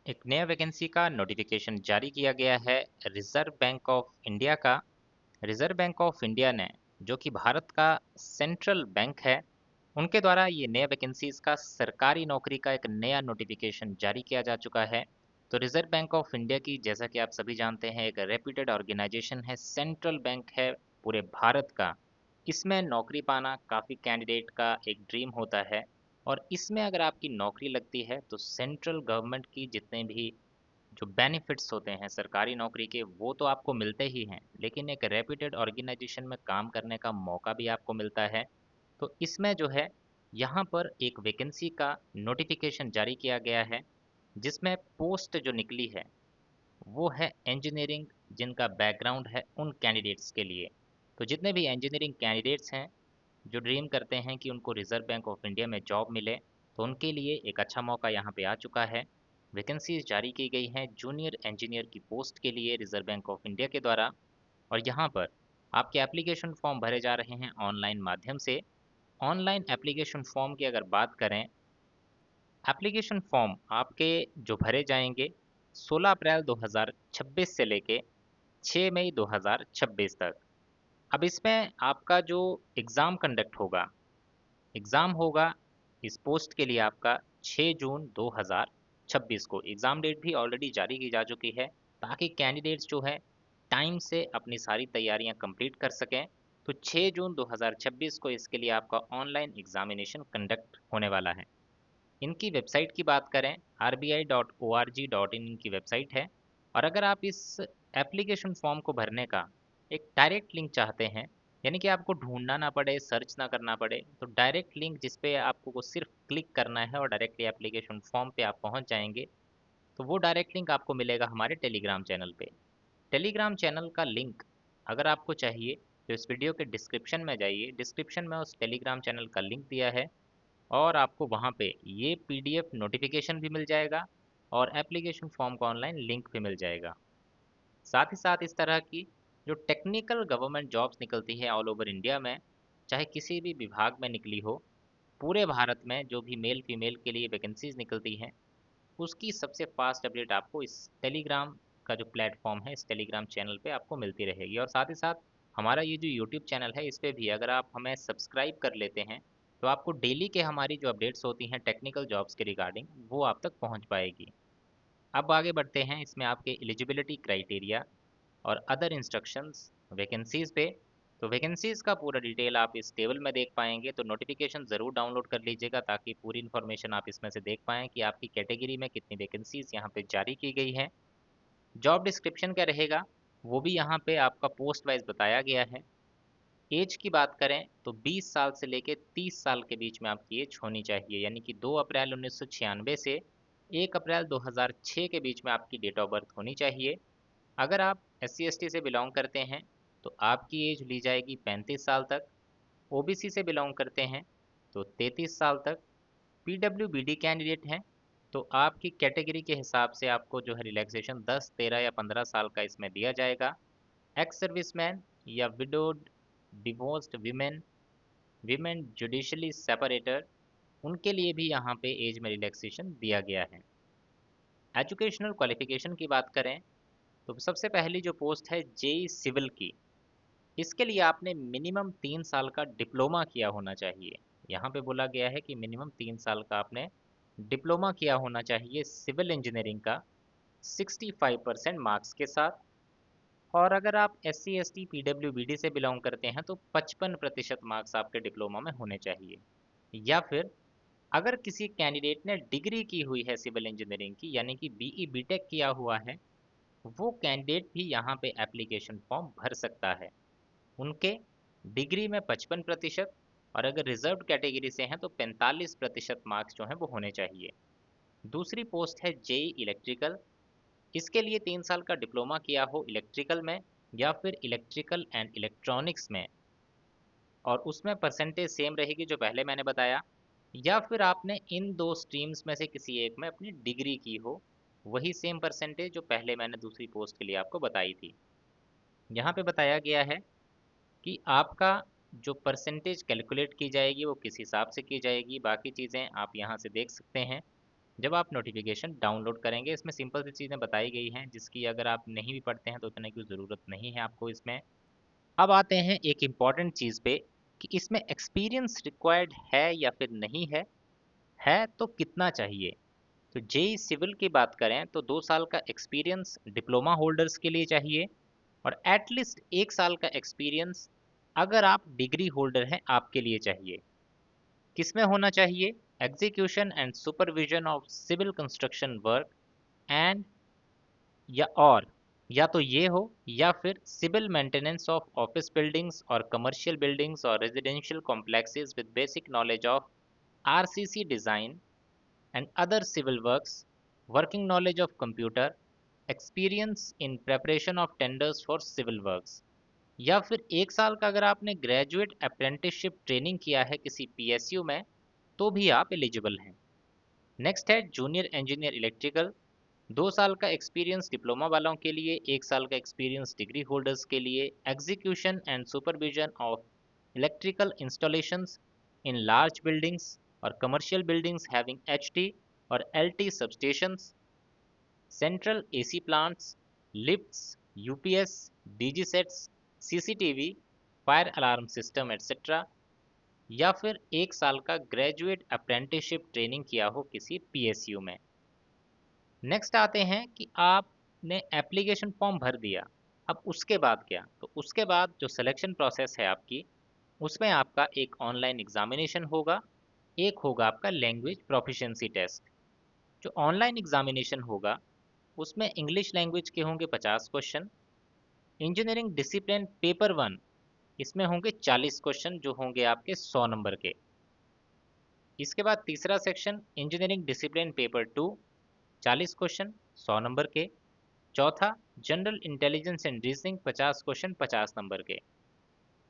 एक नया वैकेंसी का नोटिफिकेशन जारी किया गया है रिजर्व बैंक ऑफ इंडिया का। रिजर्व बैंक ऑफ इंडिया ने, जो कि भारत का सेंट्रल बैंक है, उनके द्वारा ये नया वैकेंसीज का सरकारी नौकरी का एक नया नोटिफिकेशन जारी किया जा चुका है। तो रिजर्व बैंक ऑफ इंडिया की, जैसा कि आप सभी जानते हैं, एक रेप्यूटेड ऑर्गेनाइजेशन है, सेंट्रल बैंक है पूरे भारत का। इसमें नौकरी पाना काफ़ी कैंडिडेट का एक ड्रीम होता है। और इसमें अगर आपकी नौकरी लगती है तो सेंट्रल गवर्नमेंट की जितने भी जो बेनिफिट्स होते हैं सरकारी नौकरी के, वो तो आपको मिलते ही हैं, लेकिन एक रेप्यूटेड ऑर्गेनाइजेशन में काम करने का मौका भी आपको मिलता है। तो इसमें जो है, यहाँ पर एक वैकेंसी का नोटिफिकेशन जारी किया गया है, जिसमें पोस्ट जो निकली है वो है इंजीनियरिंग, जिनका बैकग्राउंड है उन कैंडिडेट्स के लिए। तो जितने भी इंजीनियरिंग कैंडिडेट्स हैं जो ड्रीम करते हैं कि उनको रिजर्व बैंक ऑफ इंडिया में जॉब मिले, तो उनके लिए एक अच्छा मौका यहाँ पे आ चुका है। वैकेंसीज जारी की गई हैं जूनियर इंजीनियर की पोस्ट के लिए रिजर्व बैंक ऑफ इंडिया के द्वारा। और यहाँ पर आपके एप्लीकेशन फॉर्म भरे जा रहे हैं ऑनलाइन माध्यम से। ऑनलाइन एप्लीकेशन फॉर्म की अगर बात करें, एप्लीकेशन फॉर्म आपके जो भरे जाएंगे 16 अप्रैल 2026 से लेके 6 मई 2026 तक। अब इसमें आपका जो एग्ज़ाम कंडक्ट होगा, एग्ज़ाम होगा इस पोस्ट के लिए आपका 6 जून 2026 को। एग्ज़ाम डेट भी ऑलरेडी जारी की जा चुकी है, ताकि कैंडिडेट्स जो है टाइम से अपनी सारी तैयारियां कंप्लीट कर सकें। तो 6 जून 2026 को इसके लिए आपका ऑनलाइन एग्जामिनेशन कंडक्ट होने वाला है। इनकी वेबसाइट की बात करें, rbi.org.in इनकी वेबसाइट है। और अगर आप इस एप्लीकेशन फॉर्म को भरने का एक डायरेक्ट लिंक चाहते हैं, यानी कि आपको ढूंढना ना पड़े, सर्च ना करना पड़े, तो डायरेक्ट लिंक जिस पे आपको को सिर्फ क्लिक करना है और डायरेक्टली एप्लीकेशन फॉर्म पे आप पहुंच जाएंगे, तो वो डायरेक्ट लिंक आपको मिलेगा हमारे टेलीग्राम चैनल पे। टेलीग्राम चैनल का लिंक अगर आपको चाहिए तो इस वीडियो के डिस्क्रिप्शन में जाइए, डिस्क्रिप्शन में उस टेलीग्राम चैनल का लिंक दिया है, और आपको वहाँ पे ये पीडीएफ नोटिफिकेशन भी मिल जाएगा और एप्लीकेशन फॉर्म का ऑनलाइन लिंक भी मिल जाएगा। साथ ही साथ इस तरह की जो टेक्निकल गवर्नमेंट जॉब्स निकलती है ऑल ओवर इंडिया में, चाहे किसी भी विभाग में निकली हो, पूरे भारत में जो भी मेल फीमेल के लिए वैकेंसीज निकलती हैं, उसकी सबसे फास्ट अपडेट आपको इस टेलीग्राम का जो प्लेटफॉर्म है, इस टेलीग्राम चैनल पे आपको मिलती रहेगी। और साथ ही साथ हमारा ये जो यूट्यूब चैनल है, इस पे भी अगर आप हमें सब्सक्राइब कर लेते हैं, तो आपको डेली के हमारी जो अपडेट्स होती हैं टेक्निकल जॉब्स के रिगार्डिंग, वो आप तक पहुंच पाएगी। अब आगे बढ़ते हैं इसमें आपके एलिजिबिलिटी क्राइटेरिया और अदर इंस्ट्रक्शंस वैकेंसीज पे। तो वैकेंसीज का पूरा डिटेल आप इस टेबल में देख पाएंगे, तो नोटिफिकेशन ज़रूर डाउनलोड कर लीजिएगा ताकि पूरी इन्फॉर्मेशन आप इसमें से देख पाएँ कि आपकी कैटेगरी में कितनी वैकेंसीज यहाँ पे जारी की गई है। जॉब डिस्क्रिप्शन क्या रहेगा, वो भी यहाँ पे आपका पोस्ट वाइज बताया गया है। एज की बात करें तो 20 साल से लेके 30 साल के बीच में आपकी एज होनी चाहिए, यानी कि 2 अप्रैल 1996 से 1 अप्रैल 2006 के बीच में आपकी डेट ऑफ बर्थ होनी चाहिए। अगर आप SC/ST से बिलोंग करते हैं तो आपकी एज ली जाएगी 35 साल तक। OBC से बिलोंग करते हैं तो 33 साल तक। PWBD कैंडिडेट हैं तो आपकी कैटेगरी के हिसाब से आपको जो है रिलैक्सेशन 10, 13 या 15 साल का इसमें दिया जाएगा। एक्स सर्विसमैन या widowed, divorced women, women judicially separator, उनके लिए भी यहाँ पे एज में रिलैक्सेशन दिया गया है। एजुकेशनल क्वालिफिकेशन की बात करें तो सबसे पहली जो पोस्ट है जेई सिविल की, इसके लिए आपने मिनिमम 3 साल का डिप्लोमा किया होना चाहिए। यहाँ पे बोला गया है कि मिनिमम 3 साल का आपने डिप्लोमा किया होना चाहिए सिविल इंजीनियरिंग का, 65% मार्क्स के साथ। और अगर आप SC/ST PWBD से बिलोंग करते हैं तो 55% मार्क्स आपके डिप्लोमा में होने चाहिए। या फिर अगर किसी कैंडिडेट ने डिग्री की हुई है सिविल इंजीनियरिंग की, यानी कि BE BTech किया हुआ है, वो कैंडिडेट भी यहाँ पे एप्लीकेशन फॉर्म भर सकता है। उनके डिग्री में 55%, और अगर रिजर्व्ड कैटेगरी से हैं तो 45% मार्क्स जो हैं वो होने चाहिए। दूसरी पोस्ट है जेई इलेक्ट्रिकल। इसके लिए 3 साल का डिप्लोमा किया हो इलेक्ट्रिकल में या फिर इलेक्ट्रिकल एंड इलेक्ट्रॉनिक्स में, और उसमें परसेंटेज सेम रहेगी जो पहले मैंने बताया, या फिर आपने इन दो स्ट्रीम्स में से किसी एक में अपनी डिग्री की हो, वही सेम परसेंटेज जो पहले मैंने दूसरी पोस्ट के लिए आपको बताई थी। यहाँ पे बताया गया है कि आपका जो परसेंटेज कैलकुलेट की जाएगी वो किस हिसाब से की जाएगी, बाकी चीज़ें आप यहाँ से देख सकते हैं। जब आप नोटिफिकेशन डाउनलोड करेंगे। इसमें सिंपल सी चीज़ें बताई गई हैं जिसकी अगर आप नहीं भी पढ़ते हैं तो उतने की ज़रूरत नहीं है आपको इसमें। अब आते हैं एक इम्पॉर्टेंट चीज़ पे कि इसमें एक्सपीरियंस रिक्वायर्ड है या फिर नहीं है तो कितना चाहिए। तो जेई सिविल की बात करें तो 2 साल का एक्सपीरियंस डिप्लोमा होल्डर्स के लिए चाहिए और एटलीस्ट 1 साल का एक्सपीरियंस अगर आप डिग्री होल्डर हैं आपके लिए चाहिए। किसमें होना चाहिए? Execution and supervision of civil construction work and या तो ये हो या फिर civil maintenance of office buildings और कमर्शियल बिल्डिंग्स और residential complexes with basic knowledge of RCC design and other civil works, working knowledge of computer, experience in preparation of tenders for civil works। या फिर 1 साल का अगर आपने graduate apprenticeship training किया है किसी पीएसयू में तो भी आप एलिजिबल हैं। नेक्स्ट है जूनियर इंजीनियर इलेक्ट्रिकल। 2 साल का एक्सपीरियंस डिप्लोमा वालों के लिए, 1 साल का एक्सपीरियंस डिग्री होल्डर्स के लिए। Execution and supervision of electrical installations in large buildings और कमर्शियल बिल्डिंग्स हैविंग एचटी और LT substations, central AC plants, lifts, UPS, DG sets, CCTV, fire alarm system etcetera. या फिर 1 साल का ग्रेजुएट अप्रेंटिसशिप ट्रेनिंग किया हो किसी पीएसयू में। नेक्स्ट आते हैं कि आपने एप्लीकेशन फॉर्म भर दिया, अब उसके बाद क्या? तो उसके बाद जो सिलेक्शन प्रोसेस है आपकी, उसमें आपका एक ऑनलाइन एग्जामिनेशन होगा, एक होगा आपका लैंग्वेज प्रोफिशिएंसी टेस्ट। जो ऑनलाइन एग्जामिनेशन होगा उसमें इंग्लिश लैंग्वेज के होंगे 50 क्वेश्चन। इंजीनियरिंग डिसिप्लिन पेपर 1 इसमें होंगे 40 क्वेश्चन जो होंगे आपके 100 नंबर के। इसके बाद तीसरा section engineering discipline paper 2 40 question 100 number के। चौथा general intelligence and reasoning 50 question 50 number के।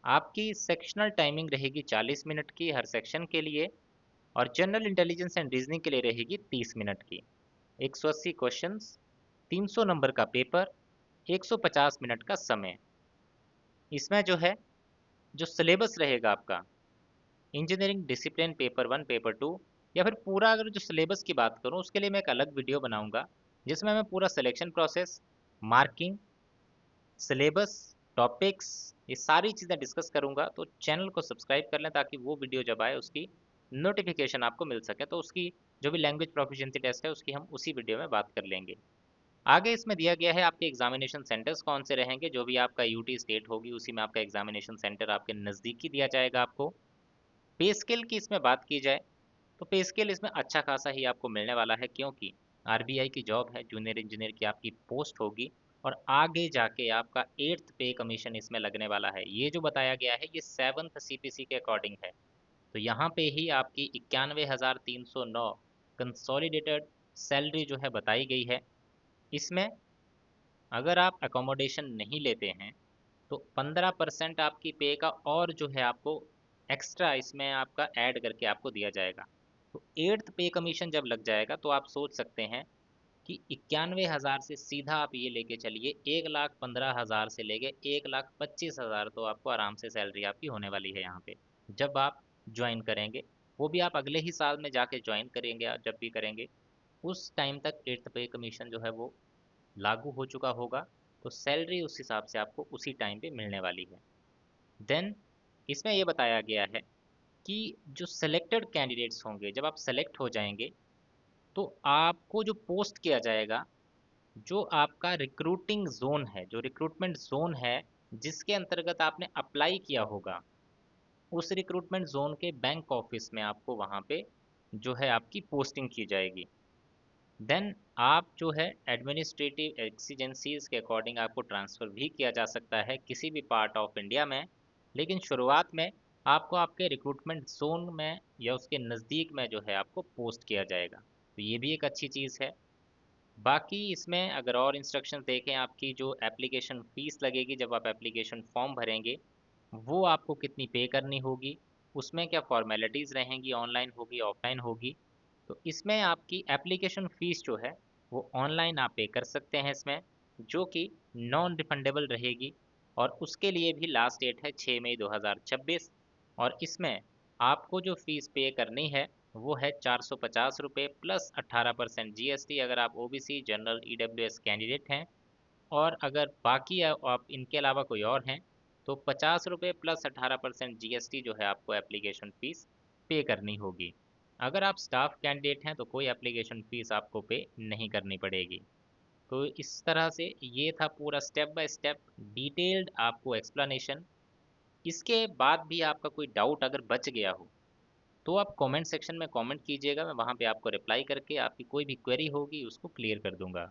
आपकी सेक्शनल टाइमिंग रहेगी 40 मिनट की हर सेक्शन के लिए और जनरल इंटेलिजेंस एंड रीजनिंग के लिए रहेगी 30 मिनट की। 180 क्वेश्चंस, 300 नंबर का पेपर, 150 मिनट का समय। इसमें जो है जो सिलेबस रहेगा आपका इंजीनियरिंग डिसिप्लिन पेपर 1 पेपर 2 या फिर पूरा अगर जो सिलेबस की बात करूं उसके लिए मैं एक अलग वीडियो बनाऊंगा जिसमें मैं पूरा selection process, marking, syllabus, topics, ये सारी चीज़ें डिस्कस करूंगा। तो चैनल को सब्सक्राइब कर लें ताकि वो वीडियो जब आए उसकी नोटिफिकेशन आपको मिल सके। तो उसकी जो भी लैंग्वेज प्रोफिशिएंसी टेस्ट है उसकी हम उसी वीडियो में बात कर लेंगे। आगे इसमें दिया गया है आपके एग्जामिनेशन सेंटर्स कौन से रहेंगे। जो भी आपका यूटी स्टेट होगी उसी में आपका एग्जामिनेशन सेंटर आपके नज़दीक ही दिया जाएगा आपको। पे स्केल की इसमें बात की जाए तो पे स्केल इसमें अच्छा खासा ही आपको मिलने वाला है क्योंकि आरबीआई की जॉब है, जूनियर इंजीनियर की आपकी पोस्ट होगी और आगे जाके आपका 8th पे कमीशन इसमें लगने वाला है। ये जो बताया गया है ये 7th सीपीसी के अकॉर्डिंग है। तो यहाँ पे ही आपकी 91,309 कंसोलिडेटेड सैलरी जो है बताई गई है। इसमें अगर आप अकोमोडेशन नहीं लेते हैं तो 15% आपकी पे का और जो है आपको एक्स्ट्रा इसमें आपका ऐड करके आपको दिया जाएगा। तो 8th पे कमीशन जब लग जाएगा तो आप सोच सकते हैं कि 91,000 से सीधा आप ये लेके चलिए 1,15,000 से लेके 1,25,000 तो आपको आराम से सैलरी आपकी होने वाली है यहाँ पे जब आप ज्वाइन करेंगे। वो भी आप अगले ही साल में जाके ज्वाइन करेंगे, आप जब भी करेंगे उस टाइम तक 8th पे कमीशन जो है वो लागू हो चुका होगा। तो सैलरी उस हिसाब से आपको उसी टाइम पे मिलने वाली है। देन इसमें ये बताया गया है कि जो सिलेक्टेड कैंडिडेट्स होंगे जब आप सेलेक्ट हो जाएंगे तो आपको जो पोस्ट किया जाएगा, जो आपका रिक्रूटिंग जोन है, जो रिक्रूटमेंट जोन है जिसके अंतर्गत आपने अप्लाई किया होगा, उस रिक्रूटमेंट जोन के बैंक ऑफिस में आपको वहाँ पे जो है आपकी पोस्टिंग की जाएगी। देन आप जो है एडमिनिस्ट्रेटिव एक्सीजेंसीज के अकॉर्डिंग आपको ट्रांसफ़र भी किया जा सकता है किसी भी पार्ट ऑफ इंडिया में, लेकिन शुरुआत में आपको आपके रिक्रूटमेंट जोन में या उसके नज़दीक में जो है आपको पोस्ट किया जाएगा। तो ये भी एक अच्छी चीज़ है। बाकी इसमें अगर और इंस्ट्रक्शंस देखें, आपकी जो एप्लीकेशन फ़ीस लगेगी जब आप एप्लीकेशन फॉर्म भरेंगे वो आपको कितनी पे करनी होगी, उसमें क्या फॉर्मेलिटीज़ रहेंगी, ऑनलाइन होगी ऑफलाइन होगी। तो इसमें आपकी एप्लीकेशन फ़ीस जो है वो ऑनलाइन आप पे कर सकते हैं इसमें, जो कि नॉन रिफंडेबल रहेगी और उसके लिए भी लास्ट डेट है 6 मई 2026। और इसमें आपको जो फ़ीस पे करनी है वो है 450 रुपये प्लस 18% जीएसटी, अगर आप ओबीसी जनरल ईडब्ल्यूएस कैंडिडेट हैं। और अगर बाकी आप इनके अलावा कोई और हैं तो 50 रुपये प्लस 18% जीएसटी जो है आपको एप्लीकेशन फ़ीस पे करनी होगी। अगर आप स्टाफ कैंडिडेट हैं तो कोई एप्लीकेशन फ़ीस आपको पे नहीं करनी पड़ेगी। तो इस तरह से ये था पूरा स्टेप बाय स्टेप डिटेल्ड आपको एक्सप्लेनेशन। इसके बाद भी आपका कोई डाउट अगर बच गया हो तो आप कमेंट सेक्शन में कमेंट कीजिएगा, मैं वहाँ पे आपको रिप्लाई करके आपकी कोई भी क्वेरी होगी उसको क्लियर कर दूंगा।